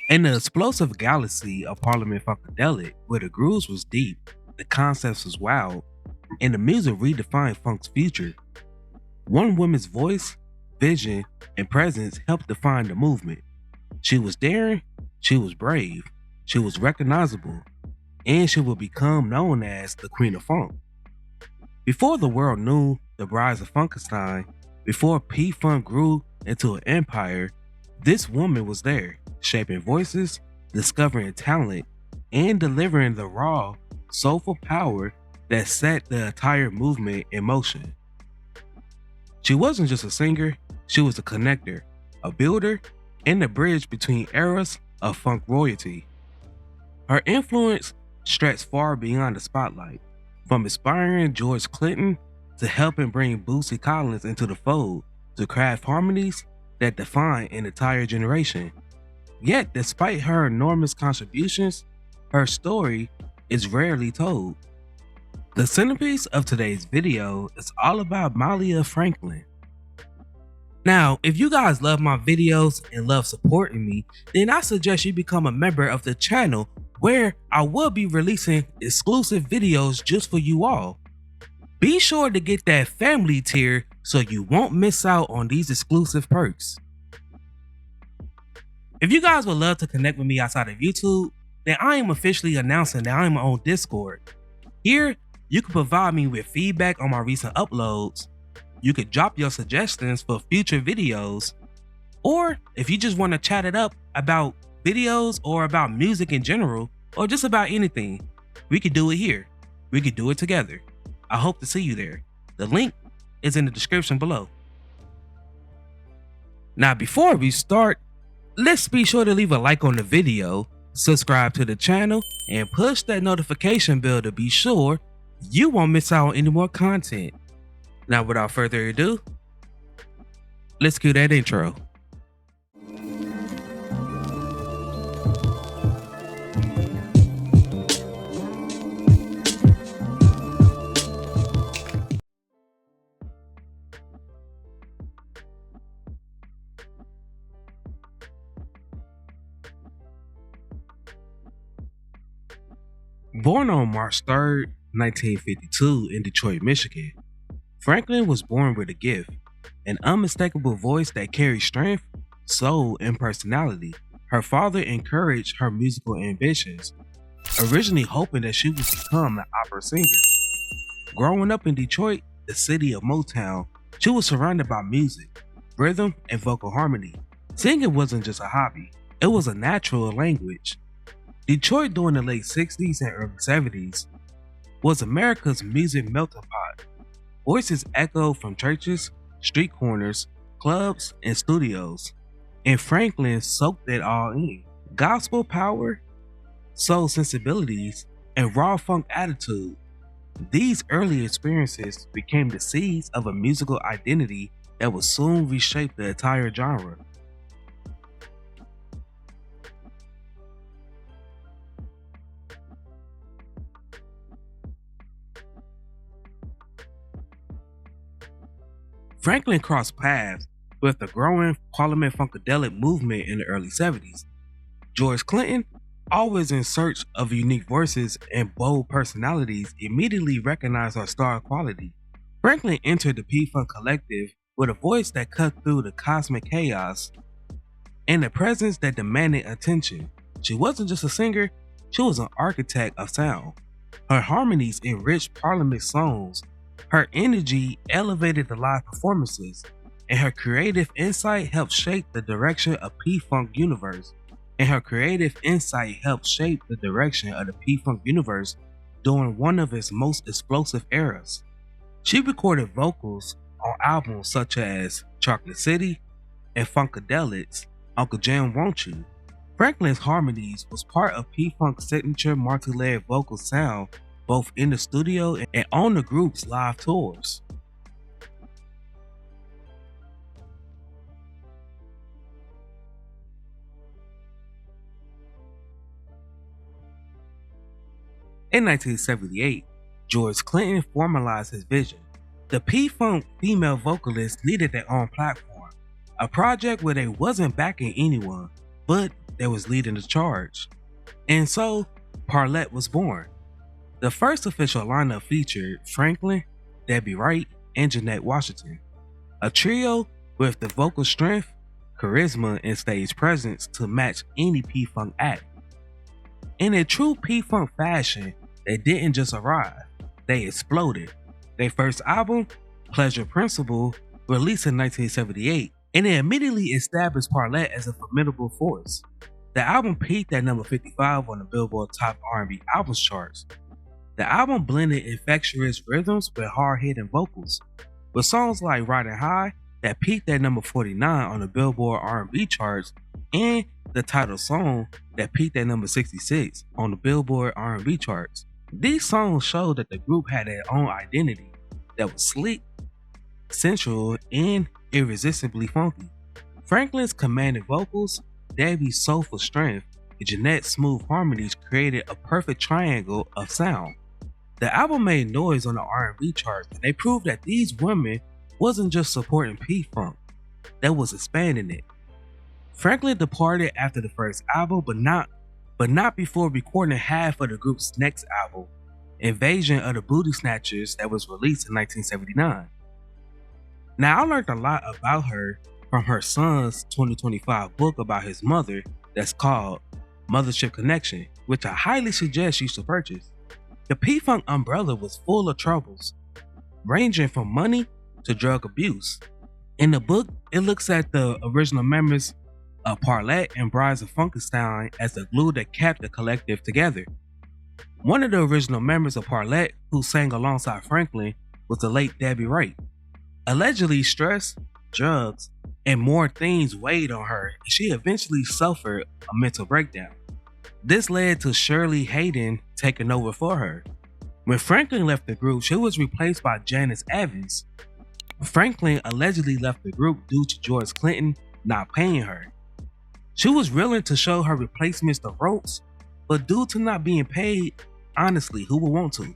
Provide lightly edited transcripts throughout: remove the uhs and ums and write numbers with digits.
In the explosive galaxy of Parliament Funkadelic, where the grooves was deep, the concepts was wild, and the music redefined funk's future, one woman's voice, vision, and presence helped define the movement. She was daring, she was brave, she was recognizable, and she would become known as the Queen of Funk. Before the world knew the rise of Funkenstein, before P-Funk grew into an empire, this woman was there, shaping voices, discovering talent, and delivering the raw, soulful power that set the entire movement in motion. She wasn't just a singer, she was a connector, a builder, and a bridge between eras of funk royalty. Her influence stretched far beyond the spotlight, from inspiring George Clinton to helping bring Bootsy Collins into the fold to craft harmonies that define an entire generation. Yet, despite her enormous contributions, her story is rarely told. The centerpiece of today's video is all about Mallia Franklin. Now, if you guys love my videos and love supporting me, then I suggest you become a member of the channel where I will be releasing exclusive videos just for you all. Be sure to get that family tier so you won't miss out on these exclusive perks. If you guys would love to connect with me outside of YouTube, then I am officially announcing that I am on Discord. Here, you can provide me with feedback on my recent uploads. You could drop your suggestions for future videos, or if you just want to chat it up about videos or about music in general, or just about anything, we could do it here. We could do it together. I hope to see you there. The link is in the description below. Now, before we start, let's be sure to leave a like on the video, subscribe to the channel, and push that notification bell to be sure you won't miss out on any more content. Now, without further ado, let's cue that intro. Born on March 3rd, 1952 in Detroit, Michigan, Franklin was born with a gift, an unmistakable voice that carried strength, soul, and personality. Her father encouraged her musical ambitions, originally hoping that she would become an opera singer. Growing up in Detroit, the city of Motown, she was surrounded by music, rhythm, and vocal harmony. Singing wasn't just a hobby, it was a natural language. Detroit during the late 60s and early 70s was America's music melting pot. Voices echoed from churches, street corners, clubs, and studios, and Franklin soaked it all in. Gospel power, soul sensibilities, and raw funk attitude. These early experiences became the seeds of a musical identity that would soon reshape the entire genre. Franklin crossed paths with the growing Parliament Funkadelic movement in the early 70s. George Clinton, always in search of unique voices and bold personalities, immediately recognized her star quality. Franklin entered the P-Funk collective with a voice that cut through the cosmic chaos and a presence that demanded attention. She wasn't just a singer, she was an architect of sound. Her harmonies enriched Parliament songs. Her energy elevated the live performances, and her creative insight helped shape the direction of P-Funk universe. During one of its most explosive eras. She recorded vocals on albums such as Chocolate City and Funkadelic's Uncle Jam Won't You. Franklin's harmonies was part of P-Funk's signature multi-layered vocal sound, both in the studio and on the group's live tours. In 1978, George Clinton formalized his vision. The P-Funk female vocalists needed their own platform, a project where they wasn't backing anyone, but that was leading the charge. And so, Parlette was born. The first official lineup featured Franklin, Debbie Wright, and Jeanette Washington, a trio with the vocal strength, charisma, and stage presence to match any P-Funk act. In a true P-Funk fashion, they didn't just arrive, they exploded. Their first album, Pleasure Principle, released in 1978, and it immediately established Parlette as a formidable force. The album peaked at number 55 on the Billboard Top R&B Albums charts. The album blended infectious rhythms with hard-hitting vocals, with songs like Riding High that peaked at number 49 on the Billboard R&B charts, and the title song that peaked at number 66 on the Billboard R&B charts. These songs showed that the group had their own identity that was sleek, sensual, and irresistibly funky. Franklin's commanding vocals, Debbie's soulful strength, and Jeanette's smooth harmonies created a perfect triangle of sound. The album made noise on the R&B charts, and they proved that these women wasn't just supporting P-Funk, they was expanding it. Franklin departed after the first album, but not before recording half of the group's next album, Invasion of the Booty Snatchers, that was released in 1979. Now, I learned a lot about her from her son's 2025 book about his mother that's called Mothership Connection, which I highly suggest you should purchase. The P-Funk umbrella was full of troubles, ranging from money to drug abuse. In the book, it looks at the original members of Parlette and Brides of Funkenstein as the glue that kept the collective together. One of the original members of Parlette, who sang alongside Franklin, was the late Debbie Wright. Allegedly, stress, drugs, and more things weighed on her, and she eventually suffered a mental breakdown. This led to Shirley Hayden taking over for her. When Franklin left the group, she was replaced by Janice Evans. Franklin allegedly left the group due to George Clinton not paying her. She was willing to show her replacements the ropes, but due to not being paid, honestly, who would want to?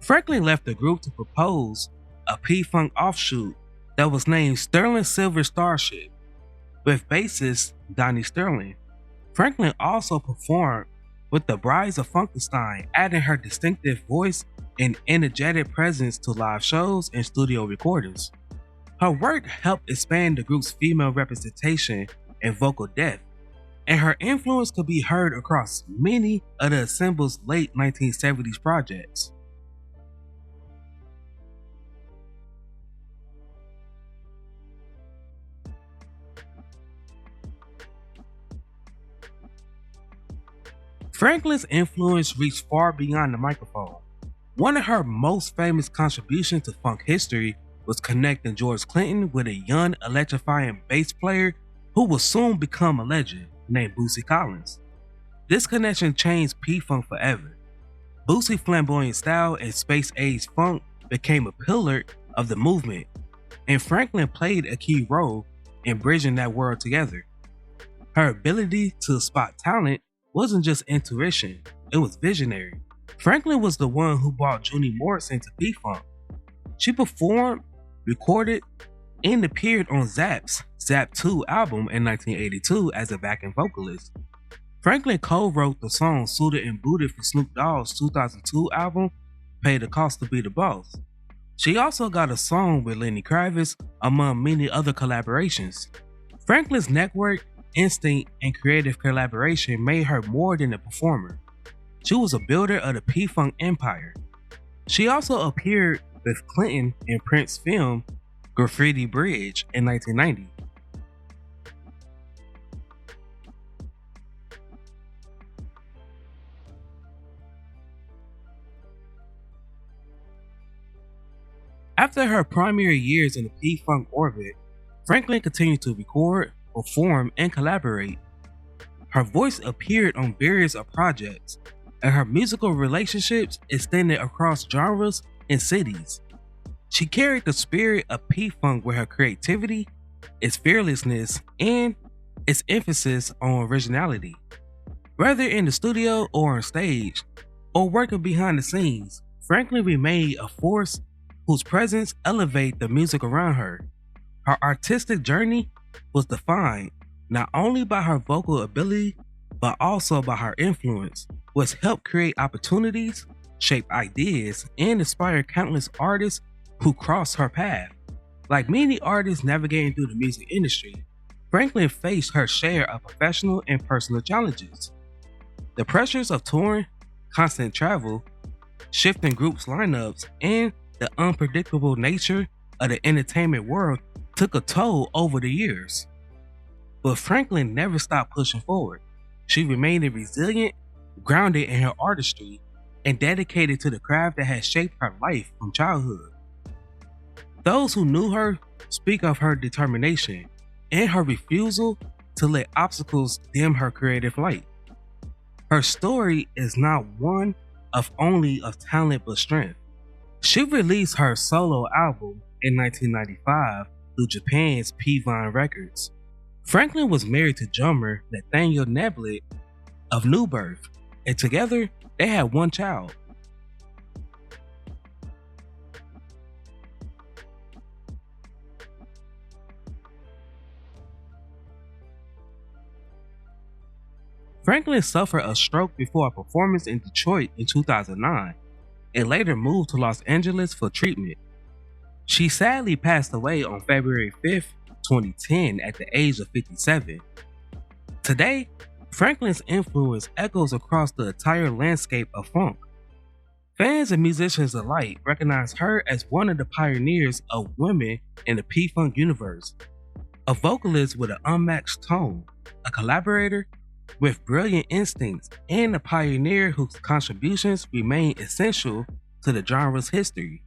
Franklin left the group to propose a P-Funk offshoot that was named Sterling Silver Starship, with bassist Donnie Sterling. Franklin also performed with the Brides of Funkenstein, adding her distinctive voice and energetic presence to live shows and studio recordings. Her work helped expand the group's female representation and vocal depth, and her influence could be heard across many of the ensemble's late 1970s projects. Franklin's influence reached far beyond the microphone. One of her most famous contributions to funk history was connecting George Clinton with a young, electrifying bass player who would soon become a legend, named Bootsy Collins. This connection changed P-Funk forever. Bootsy's flamboyant style and space-age funk became a pillar of the movement, and Franklin played a key role in bridging that world together. Her ability to spot talent wasn't just intuition, it was visionary. Franklin was the one who brought Junie Morrison to P-Funk. She performed, recorded, and appeared on Zapp's Zap 2 album in 1982 as a backing vocalist. Franklin co-wrote the song Suited and Booted for Snoop Dogg's 2002 album, Pay the Cost to Be the Boss. She also got a song with Lenny Kravitz, among many other collaborations. Franklin's network, instinct, and creative collaboration made her more than a performer. She was a builder of the P-Funk empire. She also appeared with Clinton in Prince's film Graffiti Bridge in 1990. After her primary years in the P-Funk orbit, Franklin continued to record, perform, and collaborate. Her voice appeared on various projects, and her musical relationships extended across genres and cities. She carried the spirit of P-Funk with her creativity, its fearlessness, and its emphasis on originality. Whether in the studio or on stage, or working behind the scenes, Franklin remained a force whose presence elevated the music around her. Her artistic journey was defined not only by her vocal ability, but also about her influence, which helped create opportunities, shape ideas, and inspire countless artists who crossed her path. Like many artists navigating through the music industry, Franklin faced her share of professional and personal challenges. The pressures of touring, constant travel, shifting groups' lineups, and the unpredictable nature of the entertainment world took a toll over the years. But Franklin never stopped pushing forward. She remained resilient, grounded in her artistry, and dedicated to the craft that had shaped her life from childhood. Those who knew her speak of her determination and her refusal to let obstacles dim her creative light. Her story is not one of only of talent but strength. She released her solo album in 1995 through Japan's P-Vine Records. Franklin was married to drummer Nathaniel Neblett of New Birth, and together they had one child. Franklin suffered a stroke before a performance in Detroit in 2009 and later moved to Los Angeles for treatment. She sadly passed away on February 5th, 2010 at the age of 57. Today, Franklin's influence echoes across the entire landscape of funk. Fans and musicians alike recognize her as one of the pioneers of women in the P-Funk universe, a vocalist with an unmatched tone, a collaborator with brilliant instincts, and a pioneer whose contributions remain essential to the genre's history.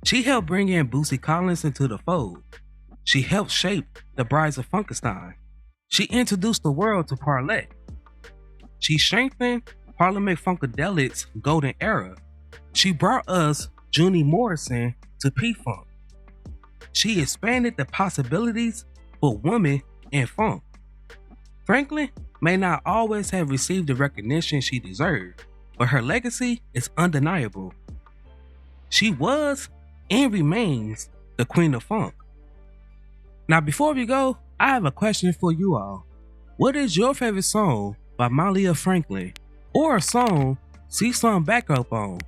She helped bring in Bootsy Collins into the fold. She helped shape the Brides of Funkenstein. She introduced the world to Parlette. She strengthened Parliament Funkadelic's golden era. She brought us Junie Morrison to P-Funk. She expanded the possibilities for women in funk. Franklin may not always have received the recognition she deserved, but her legacy is undeniable. She was and remains the Queen of Funk. Now, before we go, I have a question for you all. What is your favorite song by Mallia Franklin, or a song she sung backup on?